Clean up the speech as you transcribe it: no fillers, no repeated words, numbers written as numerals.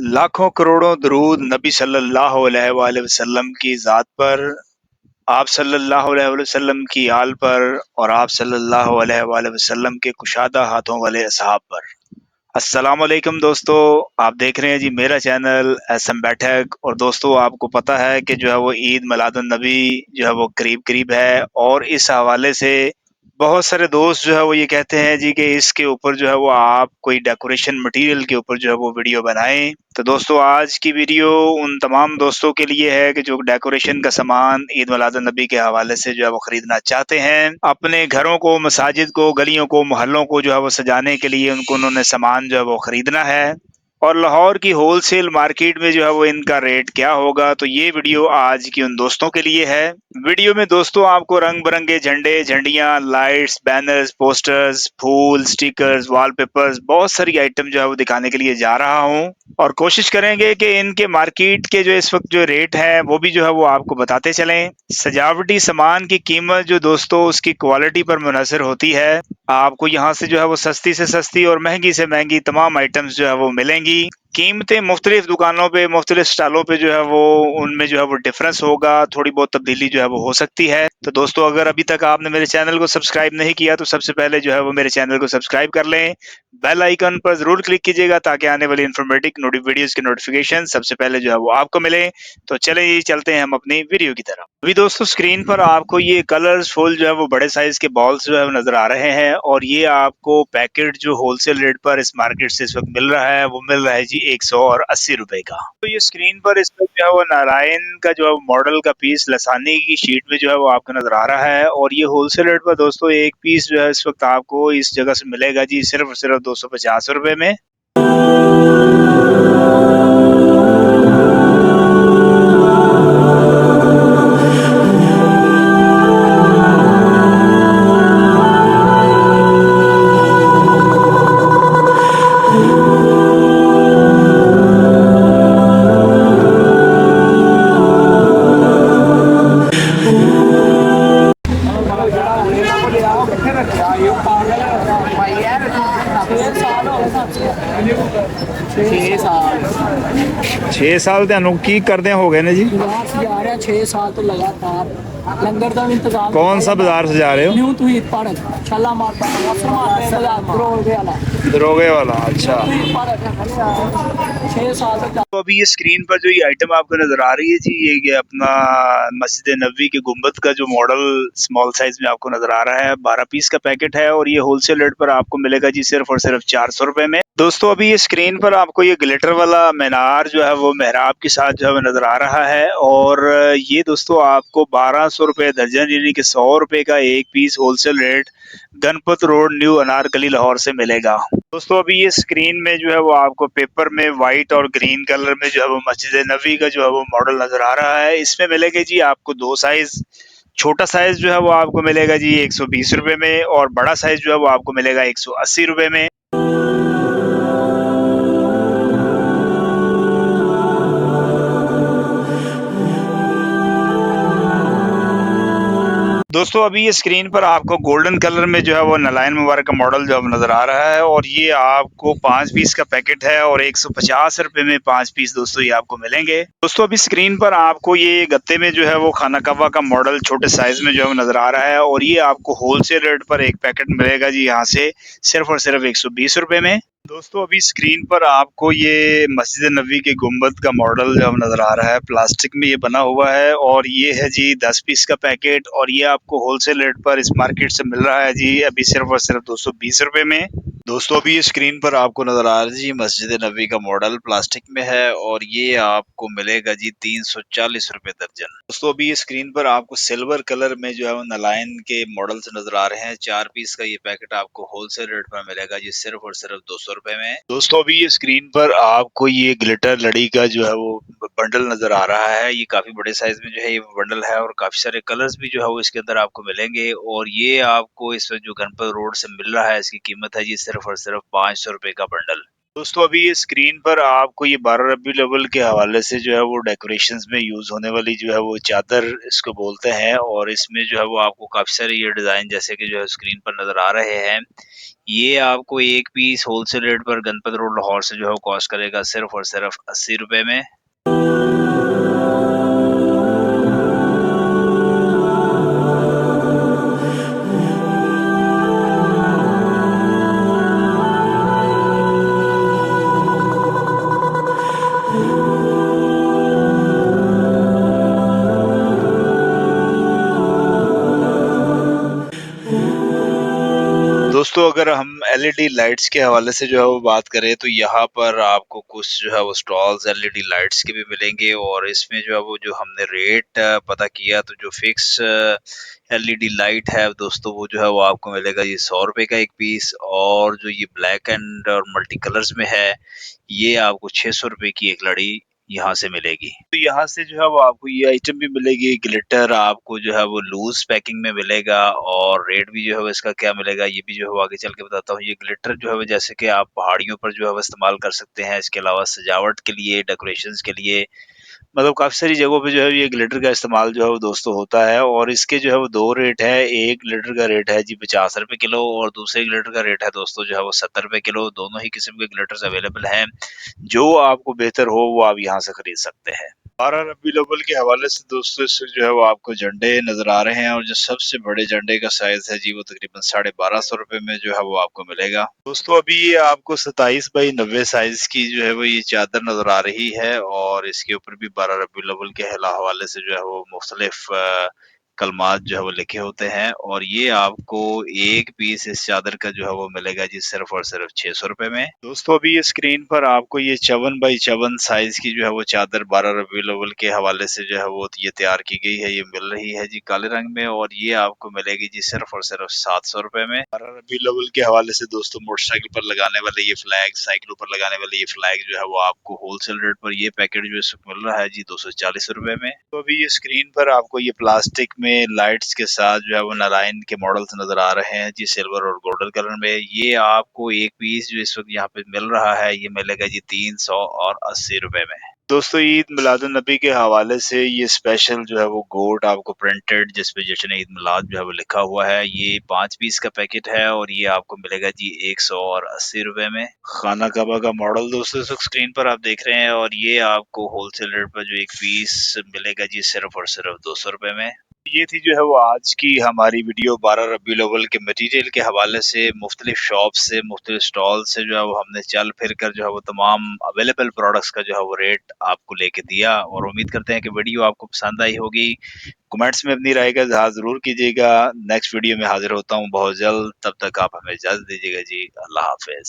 लाखों करोड़ों दरूद नबी सल्लल्लाहु अलैहि वसल्लम की ज़ात पर, आप सल्लल्लाहु अलैहि वसल्लम की आल पर और आप सल्लल्लाहु अलैहि वसल्लम के कुशादा हाथों वाले असहाब पर। अस्सलाम वालेकुम दोस्तों, आप देख रहे हैं जी मेरा चैनल एसएम बैठक। और दोस्तों आपको पता है कि जो है वो ईद मिलादुन नबी जो है वो करीब करीब है, और इस हवाले से बहुत सारे दोस्त जो है वो ये कहते हैं जी कि इसके ऊपर जो है वो आप कोई डेकोरेशन मटेरियल के ऊपर जो है वो वीडियो बनाएं। तो दोस्तों आज की वीडियो उन तमाम दोस्तों के लिए है कि जो डेकोरेशन का सामान ईद मिलादुन नबी के हवाले से जो है वो खरीदना चाहते हैं, अपने घरों को, मसाजिद को, गलियों को, मोहल्लों को जो है वो सजाने के लिए उनको उन्होंने सामान जो है वो खरीदना है। और लाहौर की होलसेल मार्केट में जो है वो इनका रेट क्या होगा, तो ये वीडियो आज की उन दोस्तों के लिए है। वीडियो में दोस्तों आपको रंग बिरंगे झंडे, झंडियां, लाइट्स, बैनर्स, पोस्टर्स, फूल, स्टिकर्स, वॉलपेपर्स, बहुत सारी आइटम जो है वो दिखाने के लिए जा रहा हूँ। और कोशिश करेंगे कि इनके मार्केट के जो इस वक्त जो रेट है वो भी जो है वो आपको बताते चलें। सजावटी सामान की कीमत जो दोस्तों उसकी क्वालिटी पर मुनहसर होती है। आपको यहाँ से जो है वो सस्ती से सस्ती और महंगी से महंगी तमाम आइटम्स जो है वो मिलेंगी। कीमतें मुख्तलिफ दुकानों पे, मुख्तलिफ स्टॉलों पे जो है वो उनमें जो है वो डिफरेंस होगा, थोड़ी बहुत तब्दीली जो है वो हो सकती है। तो दोस्तों अगर अभी तक आपने मेरे चैनल को सब्सक्राइब नहीं किया तो सबसे पहले जो है वो मेरे चैनल को सब्सक्राइब कर लें। बेल आइकन पर जरूर क्लिक कीजिएगा ताकि आने वाली इन्फॉर्मेटिव वीडियोस की नोटिफिकेशन सबसे पहले जो है वो आपको मिले। तो चले जी चलते हैं हम अपनी वीडियो की तरफ। अभी दोस्तों स्क्रीन पर आपको ये कलरफुल जो है वो बड़े साइज के बॉल्स जो है वो नजर आ रहे हैं, और ये आपको पैकेट जो होलसेल रेट पर इस मार्केट से इस वक्त मिल रहा है वो मिल रहा है जी 180 रुपए का। तो ये स्क्रीन पर इस वक्त जो है वो नारायण का जो है मॉडल का पीस लसानी की शीट में जो है वो आपको नजर आ रहा है, और ये होलसेल रेट पर दोस्तों एक पीस जो है इस वक्त आपको इस जगह से मिलेगा जी सिर्फ और सिर्फ 250 रुपए में। छे साल 6 साल ਤੁਹਾਨੂੰ ਕੀ ਕਰਦੇ ਹੋ ਗਏ ਨੇ ਜੀ? बाजार सजा रहा 6 साल तो लगातार लंगर का भी इंतजाम। कौन सा बाजार सजा रहे हो? न्यू तुहिद पार्क छला मारता बाजार दरोगे वाला। दरोगे वाला, अच्छा। 6 साल तक। तो अभी ये स्क्रीन पर जो ये आइटम आपको नजर आ रही है जी, ये अपना मस्जिद नबवी के गुंबद का जो मॉडल स्मॉल साइज में आपको नजर आ रहा है, 12 पीस का पैकेट है, और ये होलसेल रेट पर आपको मिलेगा जी सिर्फ और सिर्फ 400 रुपए में। दोस्तों अभी ये स्क्रीन पर आपको ये ग्लिटर वाला मीनार जो है वो मेहराब के साथ जो है वो नजर आ रहा है, और ये दोस्तों आपको 1200 रुपए दर्जन यानी कि 100 रुपए का एक piece wholesale rate Ganpat road new Anarkali Lahore से मिलेगा। दोस्तों अभी ये स्क्रीन में जो है वो आपको पेपर में व्हाइट और ग्रीन कलर में जो है वो मस्जिद नबी का जो है वो मॉडल नजर आ रहा है। इसमें मिलेगा जी आपको दो साइज। छोटा साइज जो है वो आपको मिलेगा जी 120 रुपए में, और बड़ा साइज जो है वो आपको मिलेगा 180 रुपए में। दोस्तों अभी ये स्क्रीन पर आपको गोल्डन कलर में जो है वो नलायन मुबारक का मॉडल जो है नजर आ रहा है, और ये आपको 5 पीस का पैकेट है और 150 रुपए में 5 पीस दोस्तों ये आपको मिलेंगे। दोस्तों अभी स्क्रीन पर आपको ये गत्ते में जो है वो खाना कव्वा का मॉडल छोटे साइज में जो है वो नजर आ रहा है, और ये आपको होलसेल रेट पर एक पैकेट मिलेगा जी यहाँ से सिर्फ और सिर्फ 120 रुपए में। दोस्तों अभी स्क्रीन पर आपको ये मस्जिद नबवी के गुंबद का मॉडल जो नजर आ रहा है, प्लास्टिक में ये बना हुआ है, और ये है जी 10 पीस का पैकेट, और ये आपको होलसेल रेट पर इस मार्केट से मिल रहा है जी अभी सिर्फ और सिर्फ 220 रुपए में। दोस्तों अभी ये स्क्रीन पर आपको नजर आ रहा है जी मस्जिद नबवी का मॉडल प्लास्टिक में है, और ये आपको मिलेगा जी 340 रुपए दर्जन। दोस्तों अभी ये स्क्रीन पर आपको सिल्वर कलर में जो है वो नलायन के मॉडल्स नजर आ रहे हैं, 4 पीस का ये पैकेट आपको होलसेल रेट पर मिलेगा जी सिर्फ और सिर्फ 200 रुपए में। दोस्तों अभी ये स्क्रीन पर आपको ये ग्लिटर लड़ी का जो है वो बंडल नजर आ रहा है, ये काफी बड़े साइज में जो है ये बंडल है, और काफी सारे कलर्स भी जो है वो इसके अंदर आपको मिलेंगे, और ये आपको इस वक्त जो गणपत रोड से मिल रहा है इसकी कीमत है जी सिर्फ और सिर्फ 500 रुपए का बंडल। दोस्तों अभी ये स्क्रीन पर आपको ये 12 रबीउल अव्वल के हवाले से जो है वो डेकोरेशंस में यूज होने वाली जो है वो चादर इसको बोलते हैं, और इसमें जो है वो आपको काफी सारे ये डिजाइन जैसे कि जो है स्क्रीन पर नजर आ रहे हैं। ये आपको एक पीस होलसेल रेट पर गणपत रोड लाहौर से जो है वो कॉस्ट करेगा सिर्फ और सिर्फ 80 रुपए में। दोस्तों अगर हम एलईडी लाइट्स के हवाले से जो है वो बात करें तो यहाँ पर आपको कुछ जो है वो स्टॉल्स एलईडी लाइट्स के भी मिलेंगे, और इसमें जो है वो जो हमने रेट पता किया तो जो फिक्स एलईडी लाइट है दोस्तों वो जो है वो आपको मिलेगा ये 100 रुपए का एक पीस, और जो ये ब्लैक एंड और मल्टी कलर्स में है ये आपको 600 रुपए की एक लड़ी यहाँ से मिलेगी। तो यहाँ से जो है वो आपको ये आइटम भी मिलेगी, ग्लिटर आपको जो है वो लूज पैकिंग में मिलेगा, और रेट भी जो है वो इसका क्या मिलेगा ये भी जो है वो आगे चल के बताता हूँ। ये ग्लिटर जो है वो जैसे कि आप पहाड़ियों पर जो है वो इस्तेमाल कर सकते हैं, इसके अलावा सजावट के लिए, डेकोरेशंस के लिए, मतलब काफी सारी जगहों पे जो है ये ग्लिटर का इस्तेमाल जो है वो दोस्तों होता है। और इसके जो है वो दो रेट है, एक ग्लिटर का रेट है जी 50 रुपए किलो, और दूसरे ग्लिटर का रेट है दोस्तों जो है वो 70 रुपए किलो। दोनों ही किस्म के ग्लिटर्स अवेलेबल हैं, जो आपको बेहतर हो वो आप यहाँ से खरीद सकते हैं। 12 रबीउल अव्वल के हवाले से दोस्तों इस वक्त जो है वो आपको झंडे नजर आ रहे हैं, और जो सबसे बड़े झंडे का साइज है जी वो तकरीबन 1250 रुपए में जो है वो आपको मिलेगा। दोस्तों अभी ये आपको 27 बाई 90 साइज की जो है वो ये चादर नजर आ रही है, और इसके ऊपर भी 12 रबीउल अव्वल के हवाले से जो है वो मुख्तलिफ कलमात जो है वो लिखे होते हैं, और ये आपको एक पीस इस चादर का जो है वो मिलेगा जी सिर्फ और सिर्फ 600 रुपए में। दोस्तों अभी ये स्क्रीन पर आपको ये 54 बाई 54 साइज की जो है वो चादर 12 रबीउल अव्वल के हवाले से जो है वो ये तैयार की गई है, ये मिल रही है जी काले रंग में, और ये आपको मिलेगी जी सिर्फ और सिर्फ 700 रुपए में। 12 रबीउल अव्वल के हवाले से दोस्तों मोटरसाइकिल पर लगाने वाले ये फ्लैग, साइकिलों पर लगाने वाले ये फ्लैग जो है वो आपको होलसेल रेट पर ये पैकेट जो है मिल रहा है जी 240 रुपए में। तो अभी ये स्क्रीन पर आपको ये प्लास्टिक में लाइट्स के साथ जो है वो नारायण के मॉडल्स नजर आ रहे हैं जी सिल्वर और गोल्डन कलर में। ये आपको एक पीस जो इस वक्त यहाँ पे मिल रहा है ये मिलेगा जी 380 रुपए में। दोस्तों ईद मिलादुन नबी के हवाले से ये स्पेशल जो है वो गोट आपको प्रिंटेड जिसपे जश्न ईद मिलाद जो है वो लिखा हुआ है, ये 5 पीस का पैकेट है, और ये आपको मिलेगा जी 180 रुपए में। खाना काबा का मॉडल दोस्तों इस स्क्रीन पर आप देख रहे हैं, और ये आपको होलसेल रेट पर जो एक पीस मिलेगा जी सिर्फ और सिर्फ 200 रुपए में। ये थी जो है वो आज की हमारी वीडियो 12 रबीउल अव्वल के मटेरियल के हवाले से। मुख्तलिफ शॉप से, मुख्तलिफ स्टॉल से जो है वो हमने चल फिर कर जो है वो तमाम अवेलेबल प्रोडक्ट्स का जो है वो रेट आपको लेके दिया, और उम्मीद करते हैं कि वीडियो आपको पसंद आई होगी। कमेंट्स में अपनी राय का इजहार जरूर कीजिएगा। नेक्स्ट वीडियो में हाजिर होता हूँ बहुत जल्द, तब तक आप हमें इजाजत दीजिएगा जी। अल्लाह हाफिज।